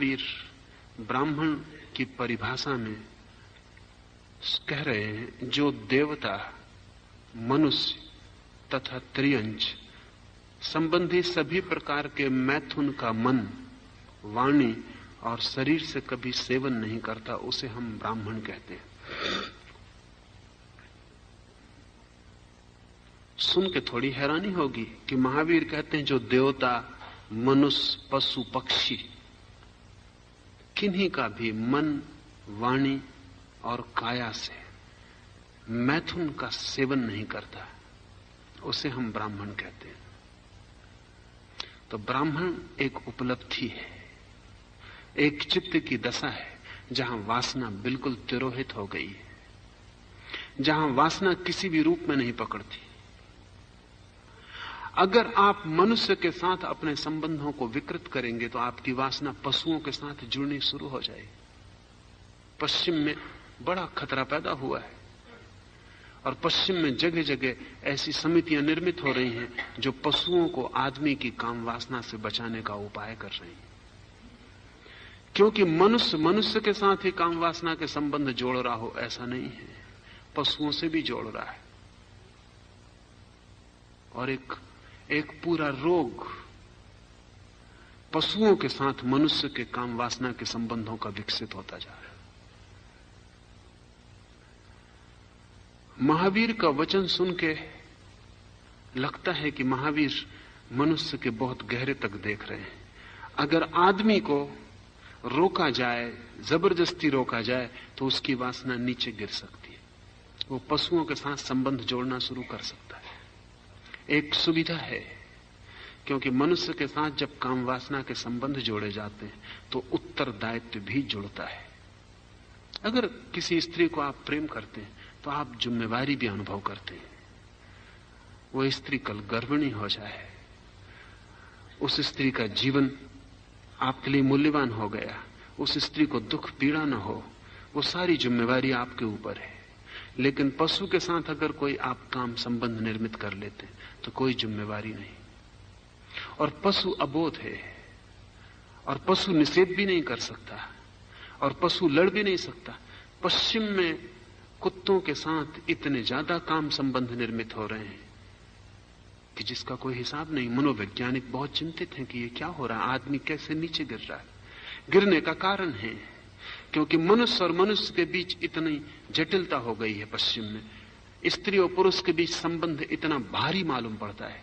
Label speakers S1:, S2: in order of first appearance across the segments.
S1: महावीर ब्राह्मण की परिभाषा में कह रहे हैं, जो देवता, मनुष्य तथा त्रियंच संबंधी सभी प्रकार के मैथुन का मन, वाणी और शरीर से कभी सेवन नहीं करता, उसे हम ब्राह्मण कहते हैं। सुन के थोड़ी हैरानी होगी कि महावीर कहते हैं जो देवता, मनुष्य, पशु, पक्षी किन्हीं का भी मन, वाणी और काया से मैथुन का सेवन नहीं करता, उसे हम ब्राह्मण कहते हैं। तो ब्राह्मण एक उपलब्धि है, एक चित्त की दशा है जहां वासना बिल्कुल तिरोहित हो गई है, जहां वासना किसी भी रूप में नहीं पकड़ती। अगर आप मनुष्य के साथ अपने संबंधों को विकृत करेंगे तो आपकी वासना पशुओं के साथ जुड़नी शुरू हो जाएगी। पश्चिम में बड़ा खतरा पैदा हुआ है और पश्चिम में जगह जगह ऐसी समितियां निर्मित हो रही हैं जो पशुओं को आदमी की काम वासना से बचाने का उपाय कर रही हैं। क्योंकि मनुष्य मनुष्य के साथ ही काम वासना के संबंध जोड़ रहा हो ऐसा नहीं है, पशुओं से भी जोड़ रहा है। और एक पूरा रोग पशुओं के साथ मनुष्य के काम वासना के संबंधों का विकसित होता जा रहा है। महावीर का वचन सुन के लगता है कि महावीर मनुष्य के बहुत गहरे तक देख रहे हैं। अगर आदमी को रोका जाए, जबरदस्ती रोका जाए, तो उसकी वासना नीचे गिर सकती है, वो पशुओं के साथ संबंध जोड़ना शुरू कर सकता है। एक सुविधा है, क्योंकि मनुष्य के साथ जब काम वासना के संबंध जोड़े जाते हैं तो उत्तरदायित्व भी जुड़ता है। अगर किसी स्त्री को आप प्रेम करते हैं तो आप जिम्मेवारी भी अनुभव करते हैं। वो स्त्री कल गर्भिणी हो जाए, उस स्त्री का जीवन आपके लिए मूल्यवान हो गया, उस स्त्री को दुख पीड़ा न हो, वो सारी जिम्मेवारी आपके ऊपर है। लेकिन पशु के साथ अगर कोई आप काम संबंध निर्मित कर लेते तो कोई जिम्मेवारी नहीं। और पशु अबोध है, और पशु निषेध भी नहीं कर सकता, और पशु लड़ भी नहीं सकता। पश्चिम में कुत्तों के साथ इतने ज्यादा काम संबंध निर्मित हो रहे हैं कि जिसका कोई हिसाब नहीं। मनोवैज्ञानिक बहुत चिंतित हैं कि ये क्या हो रहा है, आदमी कैसे नीचे गिर रहा है। गिरने का कारण है क्योंकि मनुष्य और मनुष्य के बीच इतनी जटिलता हो गई है। पश्चिम में स्त्री और पुरुष के बीच संबंध इतना भारी मालूम पड़ता है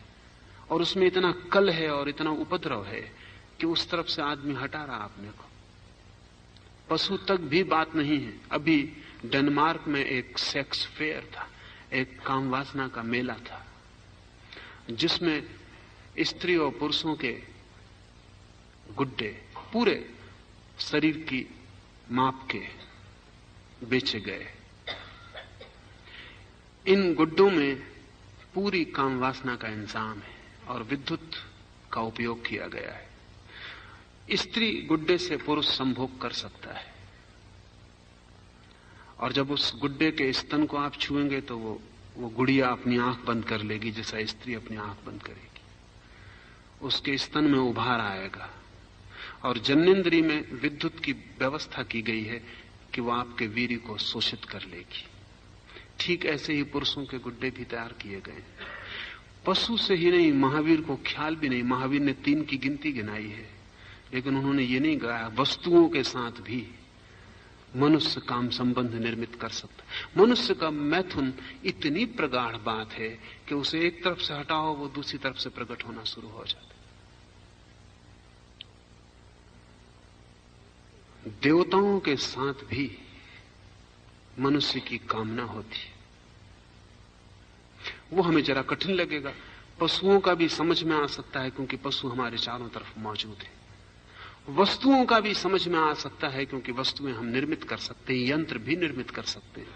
S1: और उसमें इतना कल है और इतना उपद्रव है कि उस तरफ से आदमी हटा रहा अपने को। पशु तक भी बात नहीं है। अभी डेनमार्क में एक सेक्स फेयर था, एक काम वासना का मेला था, जिसमें स्त्री और पुरुषों के गुड्डे पूरे शरीर की माप के बेचे गए। इन गुड्डों में पूरी काम वासना का इंतजाम है और विद्युत का उपयोग किया गया है। स्त्री गुड्डे से पुरुष संभोग कर सकता है और जब उस गुड्डे के स्तन को आप छुएंगे तो वो गुड़िया अपनी आंख बंद कर लेगी जैसा स्त्री अपनी आंख बंद करेगी। उसके स्तन में उभार आएगा और जन्नेन्द्रिय में विद्युत की व्यवस्था की गई है कि वह आपके वीर्य को शोषित कर लेगी। ठीक ऐसे ही पुरुषों के गुड्डे भी तैयार किए गए। पशु से ही नहीं, महावीर को ख्याल भी नहीं। महावीर ने 3 की गिनती गिनाई है, लेकिन उन्होंने ये नहीं गाया वस्तुओं के साथ भी मनुष्य काम संबंध निर्मित कर सकता। मनुष्य का मैथुन इतनी प्रगाढ़ बात है कि उसे एक तरफ से हटाओ वो दूसरी तरफ से प्रकट होना शुरू हो जाता है। देवताओं के साथ भी मनुष्य की कामना होती है। वो हमें जरा कठिन लगेगा। पशुओं का भी समझ में आ सकता है क्योंकि पशु हमारे चारों तरफ मौजूद है। वस्तुओं का भी समझ में आ सकता है क्योंकि वस्तुएं हम निर्मित कर सकते हैं, यंत्र भी निर्मित कर सकते हैं।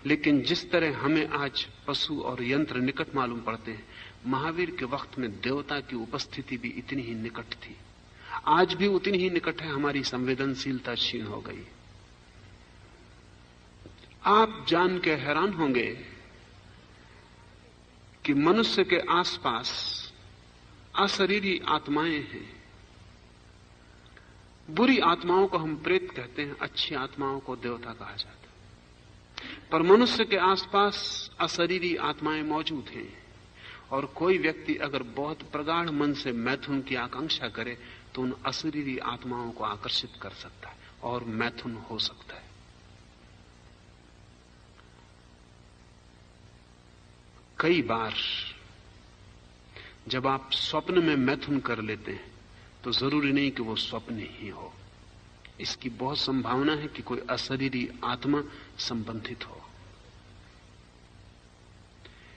S1: लेकिन जिस तरह हमें आज पशु और यंत्र निकट मालूम पड़ते हैं, महावीर के वक्त में देवता की उपस्थिति भी इतनी ही निकट थी। आज भी उतनी ही निकट है। हमारी संवेदनशीलता क्षीण हो गई। आप जान के हैरान होंगे कि मनुष्य के आसपास अशरीरी आत्माएं हैं बुरी आत्माओं को हम प्रेत कहते हैं, अच्छी आत्माओं को देवता कहा जाता है। पर मनुष्य के आसपास अशरीरी आत्माएं मौजूद हैं, और कोई व्यक्ति अगर बहुत प्रगाढ़ मन से मैथुन की आकांक्षा करे तो उन अशरीरी आत्माओं को आकर्षित कर सकता है और मैथुन हो सकता है। कई बार जब आप स्वप्न में मैथुन कर लेते हैं तो जरूरी नहीं कि वो स्वप्न ही हो, इसकी बहुत संभावना है कि कोई अशरीरी आत्मा संबंधित हो।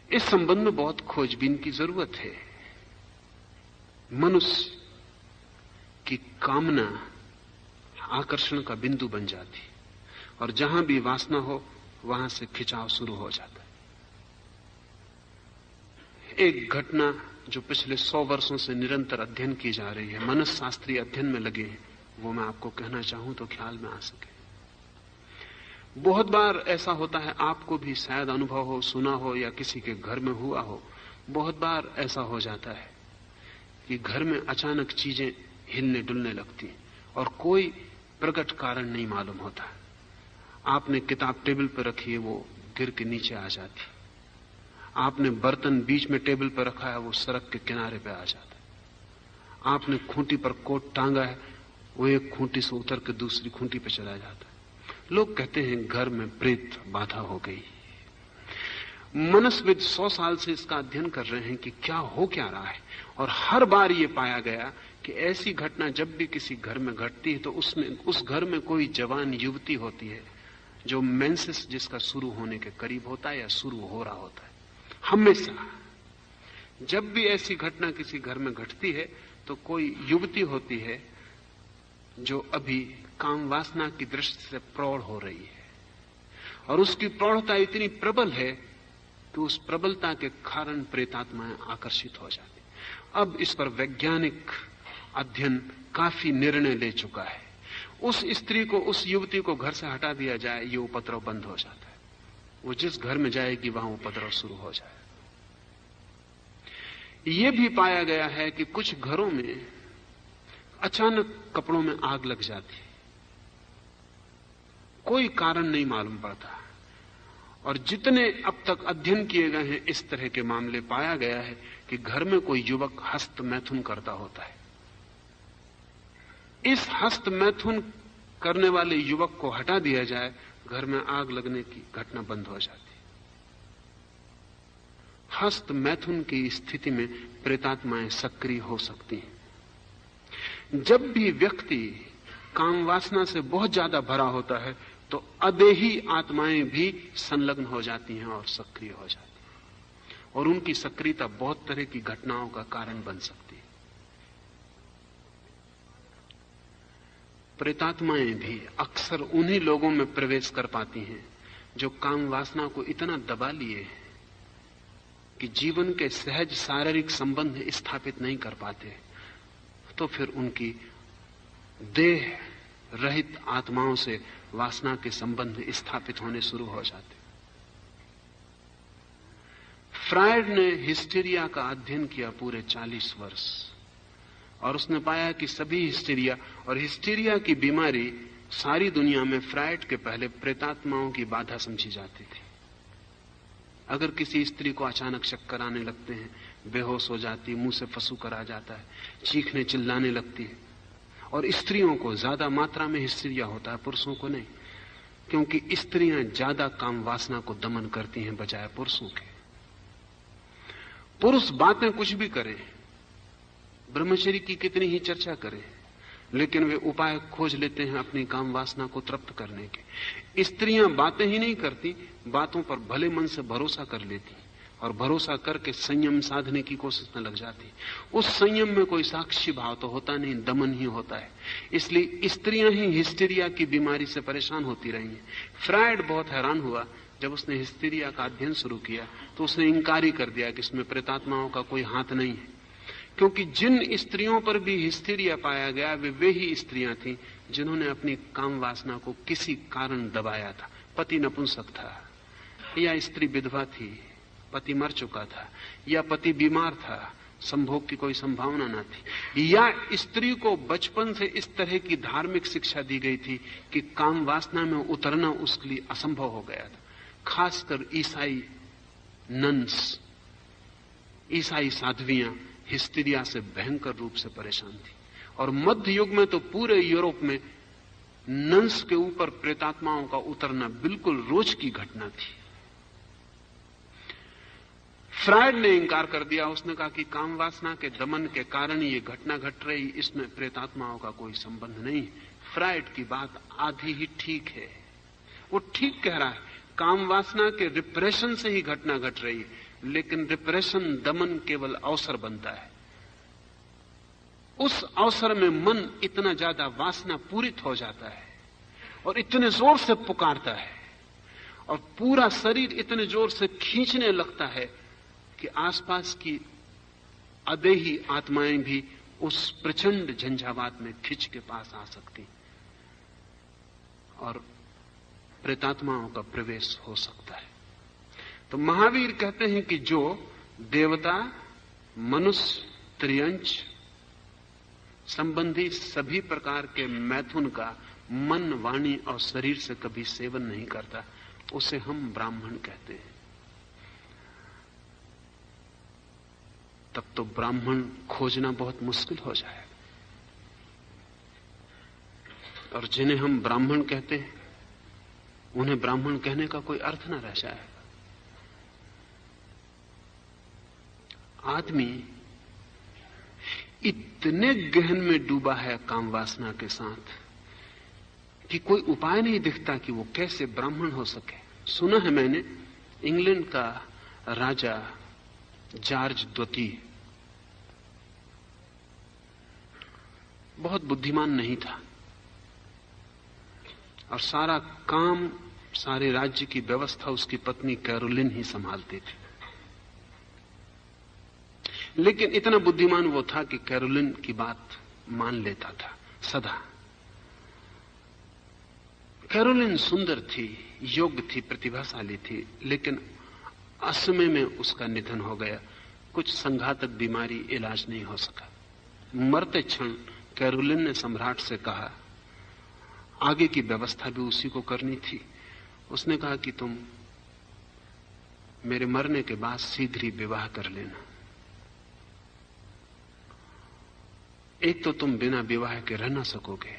S1: इस संबंध में बहुत खोजबीन की जरूरत है। मनुष्य की कामना आकर्षण का बिंदु बन जाती, और जहां भी वासना हो वहां से खिंचाव शुरू हो जाता है। एक घटना जो पिछले 100 वर्षों से निरंतर अध्ययन की जा रही है, मनसशास्त्रीय अध्ययन में लगे हैं, वो मैं आपको कहना चाहूं तो ख्याल में आ सके। बहुत बार ऐसा होता है, आपको भी शायद अनुभव हो, सुना हो, या किसी के घर में हुआ हो। बहुत बार ऐसा हो जाता है कि घर में अचानक चीजें हिलने डुलने लगती और कोई प्रकट कारण नहीं मालूम होता। आपने किताब टेबल पर रखी है, वो गिर के नीचे आ जाती। आपने बर्तन बीच में टेबल पर रखा है, वो सड़क के किनारे पे आ जाता है। आपने खूंटी पर कोट टांगा है, वो एक खूंटी से उतर के दूसरी खूंटी पे चला जाता है। लोग कहते हैं घर में प्रेत बाधा हो गई। मनस्विद 100 साल से इसका अध्ययन कर रहे हैं कि क्या हो क्या रहा है, और हर बार ये पाया गया कि ऐसी घटना जब भी किसी घर में घटती है तो उसमें उस घर में कोई जवान युवती होती है जो मेंसेस जिसका शुरू होने के करीब होता है या शुरू हो रहा होता है। हमेशा जब भी ऐसी घटना किसी घर में घटती है तो कोई युवती होती है जो अभी काम वासना की दृष्टि से प्रौढ़ हो रही है, और उसकी प्रौढ़ता इतनी प्रबल है कि उस प्रबलता के कारण प्रेतात्माएं आकर्षित हो जाती। अब इस पर वैज्ञानिक अध्ययन काफी निर्णय ले चुका है। उस स्त्री को, उस युवती को घर से हटा दिया जाए, ये उपद्रव बंद हो जाता है। वो जिस घर में जाएगी वहां उपद्रव शुरू हो जाए। ये भी पाया गया है कि कुछ घरों में अचानक कपड़ों में आग लग जाती, कोई कारण नहीं मालूम पड़ता। और जितने अब तक अध्ययन किए गए हैं इस तरह के मामले, पाया गया है कि घर में कोई युवक हस्त मैथुन करता होता है। इस हस्त मैथुन करने वाले युवक को हटा दिया जाए, घर में आग लगने की घटना बंद हो जाती। हस्त मैथुन की स्थिति में प्रेतात्माएं सक्रिय हो सकती हैं। जब भी व्यक्ति काम वासना से बहुत ज्यादा भरा होता है तो अदेही आत्माएं भी संलग्न हो जाती हैं और सक्रिय हो जाती हैं, और उनकी सक्रियता बहुत तरह की घटनाओं का कारण बन सकती है। प्रेतात्माएं भी अक्सर उन्हीं लोगों में प्रवेश कर पाती हैं जो काम वासना को इतना दबा लिए हैं कि जीवन के सहज शारीरिक संबंध स्थापित नहीं कर पाते। तो फिर उनकी देह रहित आत्माओं से वासना के संबंध स्थापित होने शुरू हो जाते। फ्रायड ने हिस्टीरिया का अध्ययन किया पूरे 40 वर्ष, और उसने पाया कि सभी हिस्टीरिया, और हिस्टीरिया की बीमारी सारी दुनिया में फ्रायड के पहले प्रेतात्माओं की बाधा समझी जाती थी। अगर किसी स्त्री को अचानक चक्कर आने लगते हैं, बेहोश हो जाती, मुंह से फंसू कर आ जाता है, चीखने चिल्लाने लगती है, और स्त्रियों को ज्यादा मात्रा में हिस्टीरिया होता है, पुरुषों को नहीं, क्योंकि स्त्रियां ज्यादा काम वासना को दमन करती हैं बजाय पुरुषों के। पुरुष बातें कुछ भी करें, ब्रह्मचर्य की कितनी ही चर्चा करें, लेकिन वे उपाय खोज लेते हैं अपनी काम वासना को तृप्त करने के। स्त्रियां बातें ही नहीं करती, बातों पर भले मन से भरोसा कर लेती, और भरोसा करके संयम साधने की कोशिश में लग जाती। उस संयम में कोई साक्षी भाव तो होता नहीं, दमन ही होता है। इसलिए स्त्रियां ही हिस्टीरिया की बीमारी से परेशान होती रही हैं। फ्रायड बहुत हैरान हुआ जब उसने हिस्टीरिया का अध्ययन शुरू किया, तो उसने इंकार ही कर दिया कि इसमें प्रेतात्माओं का कोई हाथ नहीं है, क्योंकि जिन स्त्रियों पर भी हिस्टीरिया पाया गया वे ही स्त्रियां थीं जिन्होंने अपनी काम वासना को किसी कारण दबाया था। पति नपुंसक था, या स्त्री विधवा थी, पति मर चुका था, या पति बीमार था, संभोग की कोई संभावना ना थी, या स्त्री को बचपन से इस तरह की धार्मिक शिक्षा दी गई थी कि काम वासना में उतरना उसके लिए असंभव हो गया था। खासकर ईसाई नन्स, ईसाई साध्वियां हिस्टीरिया से भयंकर रूप से परेशान थी। और मध्य युग में तो पूरे यूरोप में नन्स के ऊपर प्रेतात्माओं का उतरना बिल्कुल रोज की घटना थी। फ्रायड ने इंकार कर दिया। उसने कहा कि काम वासना के दमन के कारण ये घटना घट रही, इसमें प्रेतात्माओं का कोई संबंध नहीं। फ्रायड की बात आधी ही ठीक है। वो ठीक कह रहा है, काम वासना के रिप्रेशन से ही घटना घट रही है, लेकिन रिप्रेशन दमन केवल अवसर बनता है। उस अवसर में मन इतना ज्यादा वासना पूरित हो जाता है और इतने जोर से पुकारता है और पूरा शरीर इतने जोर से खींचने लगता है कि आसपास की अदेही आत्माएं भी उस प्रचंड झंझावात में खिंच के पास आ सकती और प्रेतात्माओं का प्रवेश हो सकता है। तो महावीर कहते हैं कि जो देवता, मनुष्य, त्रियंच संबंधी सभी प्रकार के मैथुन का मन, वाणी और शरीर से कभी सेवन नहीं करता, उसे हम ब्राह्मण कहते हैं। तब तो ब्राह्मण खोजना बहुत मुश्किल हो जाए। और जिन्हें हम ब्राह्मण कहते हैं उन्हें ब्राह्मण कहने का कोई अर्थ न रह जाएगा। आदमी इतने गहन में डूबा है काम वासना के साथ कि कोई उपाय नहीं दिखता कि वो कैसे ब्राह्मण हो सके। सुना है मैंने, इंग्लैंड का राजा जॉर्ज द्वितीय बहुत बुद्धिमान नहीं था और सारा काम, सारे राज्य की व्यवस्था उसकी पत्नी कैरोलिन ही संभालती थी। लेकिन इतना बुद्धिमान वो था कि कैरोलिन की बात मान लेता था सदा। कैरोलिन सुंदर थी, योग्य थी, प्रतिभाशाली थी, लेकिन असमय में उसका निधन हो गया। कुछ संघातक बीमारी, इलाज नहीं हो सका। मरते क्षण कैरोलिन ने सम्राट से कहा, आगे की व्यवस्था भी उसी को करनी थी। उसने कहा कि तुम मेरे मरने के बाद शीघ्र ही विवाह कर लेना। एक तो तुम बिना विवाह के रह ना सकोगे,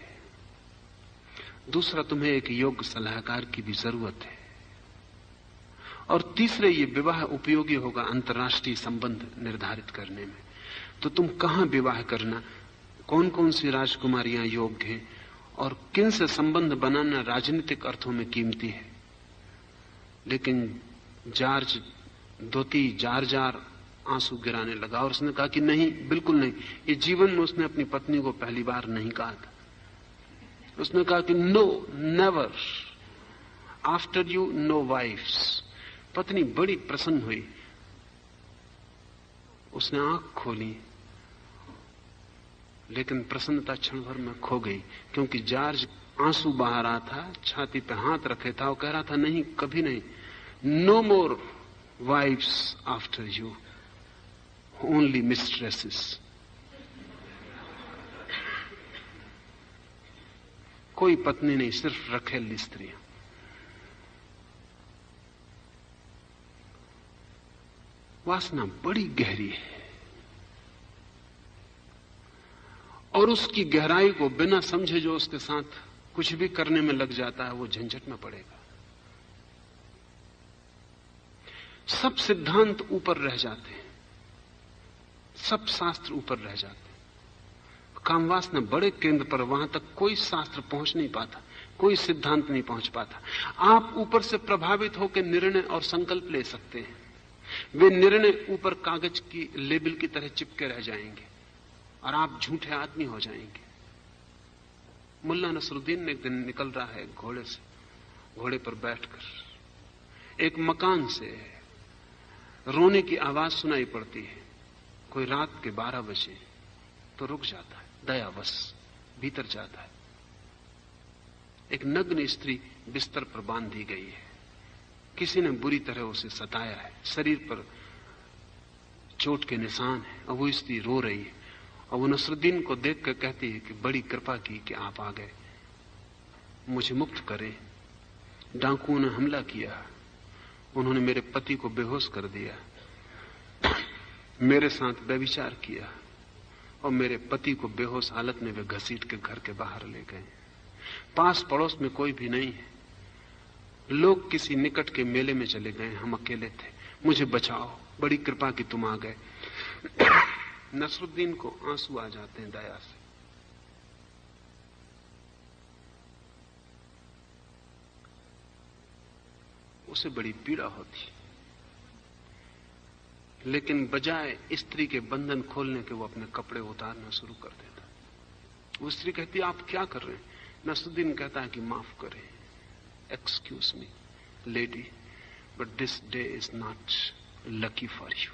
S1: दूसरा तुम्हें एक योग्य सलाहकार की भी जरूरत है, और तीसरे ये विवाह उपयोगी होगा अंतर्राष्ट्रीय संबंध निर्धारित करने में। तो तुम कहां विवाह करना, कौन कौन सी राजकुमारियां योग्य हैं और किन से संबंध बनाना राजनीतिक अर्थों में कीमती है। लेकिन जॉर्ज द्वितीय जार जार आंसू गिराने लगा और उसने कहा कि नहीं, बिल्कुल नहीं। ये जीवन में उसने अपनी पत्नी को पहली बार नहीं कहा था। उसने कहा कि no, never, after you know wives. पत्नी बड़ी प्रसन्न हुई, उसने आंख खोली, लेकिन प्रसन्नता क्षण भर में खो गई, क्योंकि जॉर्ज आंसू बहा रहा था, छाती पे हाथ रखे था और कह रहा था, नहीं, कभी नहीं, no more wives after you, only mistresses. कोई पत्नी नहीं, सिर्फ रखेली स्त्रियां। वासना बड़ी गहरी है और उसकी गहराई को बिना समझे जो उसके साथ कुछ भी करने में लग जाता है वो झंझट में पड़ेगा। सब सिद्धांत ऊपर रह जाते हैं, सब शास्त्र ऊपर रह जाते हैं। काम वासना बड़े केंद्र पर, वहां तक कोई शास्त्र पहुंच नहीं पाता, कोई सिद्धांत नहीं पहुंच पाता। आप ऊपर से प्रभावित होकर निर्णय और संकल्प ले सकते हैं, वे निर्णय ऊपर कागज की लेबल की तरह चिपके रह जाएंगे और आप झूठे आदमी हो जाएंगे। मुल्ला नसरुद्दीन एक दिन निकल रहा है घोड़े से, घोड़े पर बैठकर एक मकान से रोने की आवाज सुनाई पड़ती है। कोई रात के 12 बजे तो रुक जाता है, दयावश भीतर जाता है। एक नग्न स्त्री बिस्तर पर बांध दी गई है, किसी ने बुरी तरह उसे सताया है, शरीर पर चोट के निशान है और वो स्त्री रो रही है और वो नसरुद्दीन को देख कर कहती है कि बड़ी कृपा की कि आप आ गए, मुझे मुक्त करें। डाकुओं ने हमला किया, उन्होंने मेरे पति को बेहोश कर दिया, मेरे साथ व्यभिचार किया और मेरे पति को बेहोश हालत में वे घसीट के घर के बाहर ले गए। पास पड़ोस में कोई भी नहीं है, लोग किसी निकट के मेले में चले गए, हम अकेले थे, मुझे बचाओ, बड़ी कृपा की तुम आ गए। नसरुद्दीन को आंसू आ जाते हैं दया से। उसे बड़ी पीड़ा होती, लेकिन बजाय स्त्री के बंधन खोलने के वो अपने कपड़े उतारना शुरू कर देता। वो स्त्री कहती है आप क्या कर रहे हैं? नसरुद्दीन कहता है कि माफ करें, excuse me lady, but this day is not lucky for you.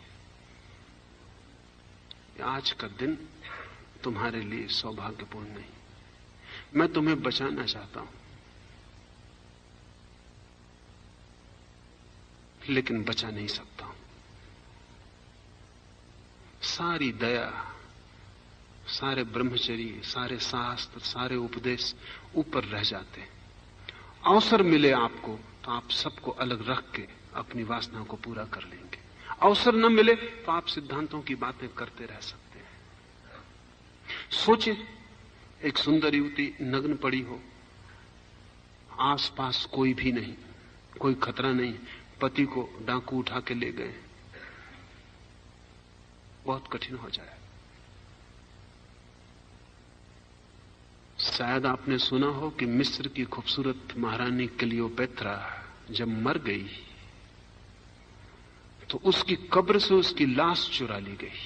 S1: आज का दिन तुम्हारे लिए सौभाग्यपूर्ण नहीं, मैं तुम्हें बचाना चाहता हूं लेकिन बचा नहीं सकता हूं। सारी दया, सारे ब्रह्मचर्य, सारे शास्त्र, सारे उपदेश ऊपर रह जाते हैं। अवसर मिले आपको तो आप सबको अलग रख के अपनी वासना को पूरा कर लेंगे, अवसर न मिले तो आप सिद्धांतों की बातें करते रह सकते हैं। सोचे एक सुंदर युवती नग्न पड़ी हो, आसपास कोई भी नहीं, कोई खतरा नहीं, पति को डाकू उठा के ले गए, बहुत कठिन हो जाए। शायद आपने सुना हो कि मिस्र की खूबसूरत महारानी क्लियोपेत्रा जब मर गई तो उसकी कब्र से उसकी लाश चुरा ली गई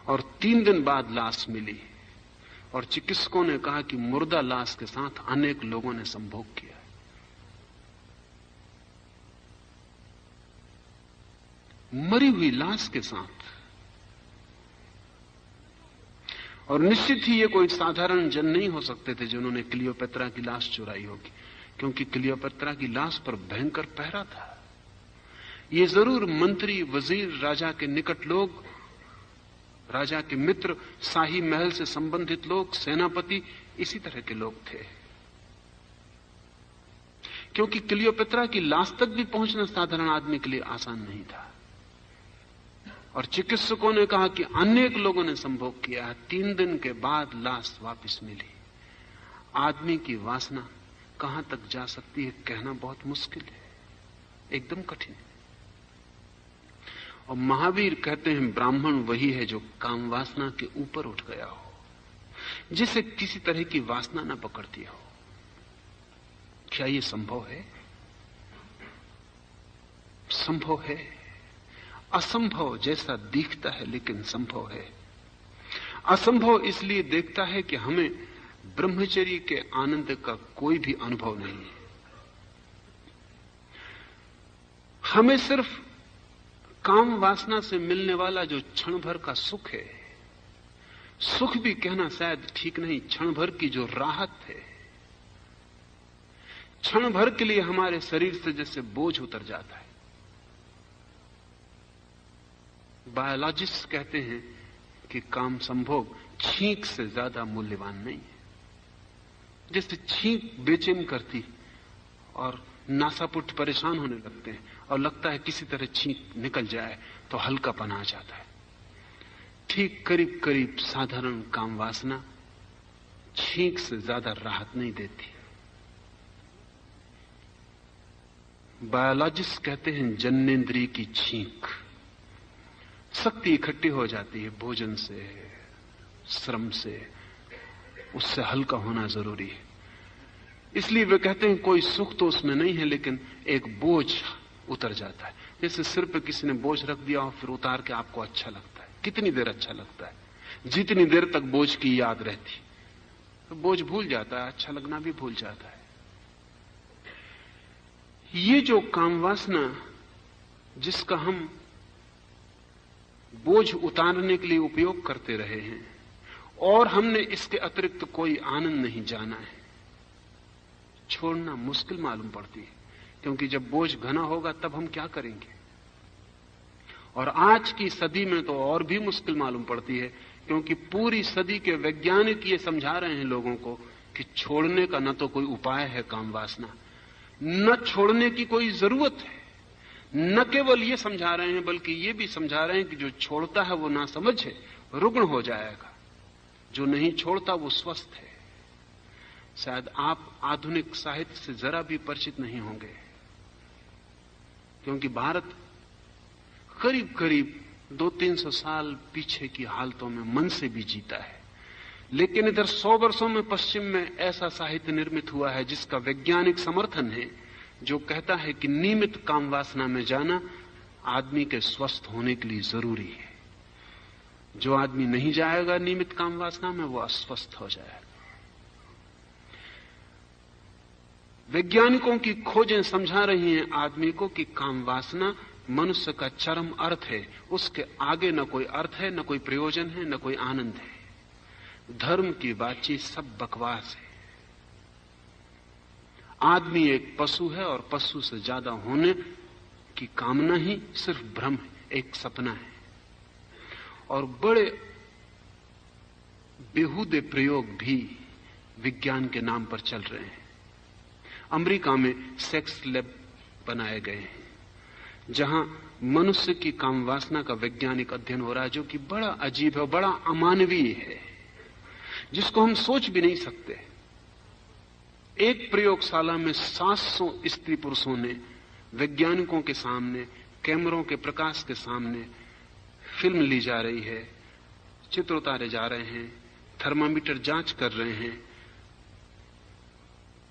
S1: और 3 दिन बाद लाश मिली और चिकित्सकों ने कहा कि मुर्दा लाश के साथ अनेक लोगों ने संभोग किया। मरी हुई लाश के साथ। और निश्चित ही ये कोई साधारण जन नहीं हो सकते थे जिन्होंने क्लियोपेत्रा की लाश चुराई होगी, क्योंकि क्लियोपेत्रा की लाश पर भयंकर पहरा था। ये जरूर मंत्री, वजीर, राजा के निकट लोग, राजा के मित्र, शाही महल से संबंधित लोग, सेनापति, इसी तरह के लोग थे, क्योंकि क्लियोपेत्रा की लाश तक भी पहुंचना साधारण आदमी के लिए आसान नहीं था। और चिकित्सकों ने कहा कि अनेक लोगों ने संभोग किया है। 3 दिन के बाद लाश वापस मिली। आदमी की वासना कहां तक जा सकती है कहना बहुत मुश्किल है, एकदम कठिन है। और महावीर कहते हैं ब्राह्मण वही है जो काम वासना के ऊपर उठ गया हो, जिसे किसी तरह की वासना न पकड़ती हो। क्या यह संभव है? संभव है। असंभव जैसा दिखता है लेकिन संभव है। असंभव इसलिए देखता है कि हमें ब्रह्मचर्य के आनंद का कोई भी अनुभव नहीं है। हमें सिर्फ काम वासना से मिलने वाला जो क्षण भर का सुख है, सुख भी कहना शायद ठीक नहीं, क्षण भर की जो राहत है, क्षण भर के लिए हमारे शरीर से जैसे बोझ उतर जाता है। बायोलॉजिस्ट कहते हैं कि काम संभोग छींक से ज्यादा मूल्यवान नहीं है। जैसे छींक बेचैन करती और नासापुट परेशान होने लगते हैं और लगता है किसी तरह छींक निकल जाए तो हल्कापन आ जाता है, ठीक करीब करीब साधारण काम वासना छींक से ज्यादा राहत नहीं देती। बायोलॉजिस्ट कहते हैं जन्नेन्द्रिय की छींक, शक्ति इकट्ठी हो जाती है भोजन से, श्रम से, उससे हल्का होना जरूरी है। इसलिए वे कहते हैं कोई सुख तो उसमें नहीं है लेकिन एक बोझ उतर जाता है। जैसे सिर पे किसी ने बोझ रख दिया और फिर उतार के आपको अच्छा लगता है। कितनी देर अच्छा लगता है? जितनी देर तक बोझ की याद रहती, तो बोझ भूल जाता है, अच्छा लगना भी भूल जाता है। ये जो काम वासना जिसका हम बोझ उतारने के लिए उपयोग करते रहे हैं और हमने इसके अतिरिक्त कोई आनंद नहीं जाना है, छोड़ना मुश्किल मालूम पड़ती है। क्योंकि जब बोझ घना होगा तब हम क्या करेंगे? और आज की सदी में तो और भी मुश्किल मालूम पड़ती है, क्योंकि पूरी सदी के वैज्ञानिक ये समझा रहे हैं लोगों को कि छोड़ने का न तो कोई उपाय है काम वासना, न छोड़ने की कोई जरूरत है। न केवल ये समझा रहे हैं बल्कि ये भी समझा रहे हैं कि जो छोड़ता है वो ना समझ है, रुग्ण हो जाएगा, जो नहीं छोड़ता वो स्वस्थ है। शायद आप आधुनिक साहित्य से जरा भी परिचित नहीं होंगे, क्योंकि भारत करीब करीब 200-300 साल पीछे की हालतों में मन से भी जीता है। लेकिन इधर 100 वर्षों में पश्चिम में ऐसा साहित्य निर्मित हुआ है जिसका वैज्ञानिक समर्थन है, जो कहता है कि नियमित काम वासना में जाना आदमी के स्वस्थ होने के लिए जरूरी है। जो आदमी नहीं जाएगा नियमित काम वासना में, वो अस्वस्थ हो जाएगा। वैज्ञानिकों की खोजें समझा रही हैं आदमी को कि काम वासना मनुष्य का चरम अर्थ है, उसके आगे न कोई अर्थ है, न कोई प्रयोजन है, न कोई आनंद है। धर्म की बातचीत सब बकवास है। आदमी एक पशु है और पशु से ज्यादा होने की कामना ही सिर्फ भ्रम है, एक सपना है। और बड़े बेहूदे प्रयोग भी विज्ञान के नाम पर चल रहे हैं। अमेरिका में सेक्स लैब बनाए गए हैं जहां मनुष्य की काम वासना का वैज्ञानिक अध्ययन हो रहा है, जो कि बड़ा अजीब है, बड़ा अमानवीय है, जिसको हम सोच भी नहीं सकते। एक प्रयोगशाला में 700 स्त्री पुरुषों ने वैज्ञानिकों के सामने, कैमरों के प्रकाश के सामने फिल्म ली जा रही है, चित्र उतारे जा रहे हैं, थर्मामीटर जांच कर रहे हैं,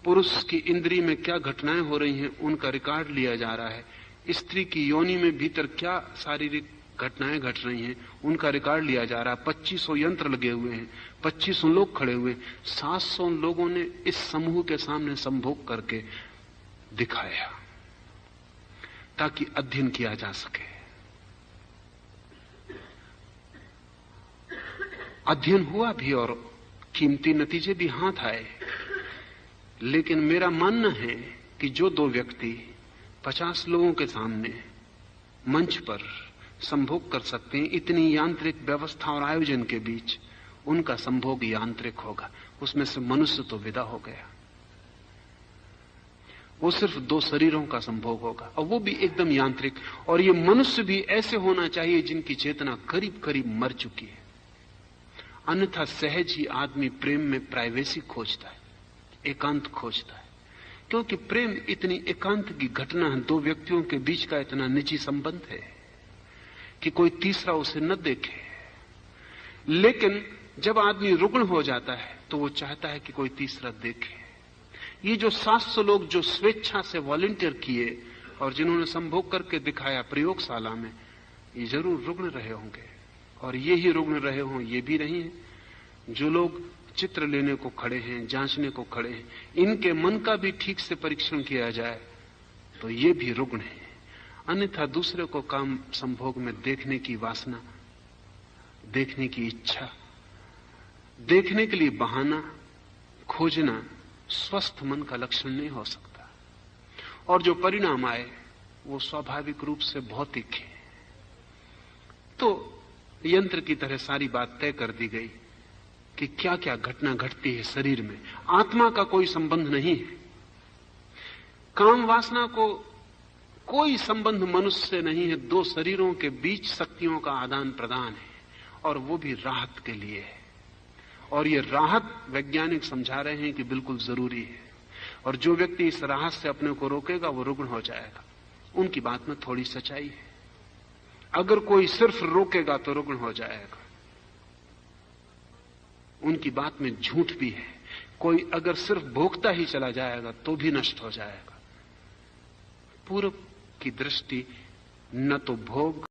S1: पुरुष की इंद्री में क्या घटनाएं हो रही हैं उनका रिकॉर्ड लिया जा रहा है, स्त्री की योनि में भीतर क्या शारीरिक घटनाएं घट रही हैं उनका रिकॉर्ड लिया जा रहा है। 2500 यंत्र लगे हुए हैं, 2500 लोग खड़े हुए, 700 लोगों ने इस समूह के सामने संभोग करके दिखाया ताकि अध्ययन किया जा सके। अध्ययन हुआ भी और कीमती नतीजे भी हाथ आए। लेकिन मेरा मानना है कि जो दो व्यक्ति 50 लोगों के सामने मंच पर संभोग कर सकते हैं इतनी यांत्रिक व्यवस्था और आयोजन के बीच, उनका संभोग यांत्रिक होगा। उसमें से मनुष्य तो विदा हो गया, वो सिर्फ 2 शरीरों का संभोग होगा और वो भी एकदम यांत्रिक। और ये मनुष्य भी ऐसे होना चाहिए जिनकी चेतना करीब करीब मर चुकी है, अन्यथा सहज ही आदमी प्रेम में प्राइवेसी खोजता है, एकांत खोजता है। क्योंकि प्रेम इतनी एकांत की घटना है, 2 व्यक्तियों के बीच का इतना निजी संबंध है कि कोई तीसरा उसे न देखे। लेकिन जब आदमी रुग्ण हो जाता है तो वो चाहता है कि कोई तीसरा देखे। ये जो 700 लोग जो स्वेच्छा से वॉलंटियर किए और जिन्होंने संभोग करके दिखाया प्रयोगशाला में, ये जरूर रुग्ण रहे होंगे। और ये ही रुग्ण रहे हों ये भी नहीं है। जो लोग चित्र लेने को खड़े हैं, जांचने को खड़े हैं, इनके मन का भी ठीक से परीक्षण किया जाए तो ये भी रुग्ण है। अन्यथा दूसरे को काम संभोग में देखने की वासना, देखने की इच्छा, देखने के लिए बहाना खोजना स्वस्थ मन का लक्षण नहीं हो सकता। और जो परिणाम आए वो स्वाभाविक रूप से भौतिक है। तो यंत्र की तरह सारी बात तय कर दी गई कि क्या क्या घटना घटती है शरीर में। आत्मा का कोई संबंध नहीं है। काम वासना को कोई संबंध मनुष्य से नहीं है। 2 शरीरों के बीच शक्तियों का आदान प्रदान है और वो भी राहत के लिए है। और ये राहत वैज्ञानिक समझा रहे हैं कि बिल्कुल जरूरी है। और जो व्यक्ति इस राहत से अपने को रोकेगा वो रुग्ण हो जाएगा। उनकी बात में थोड़ी सच्चाई है। अगर कोई सिर्फ रोकेगा तो रुग्ण हो जाएगा, उनकी बात में झूठ भी है। कोई अगर सिर्फ भोगता ही चला जाएगा तो भी नष्ट हो जाएगा। पूर्व की दृष्टि न तो भोग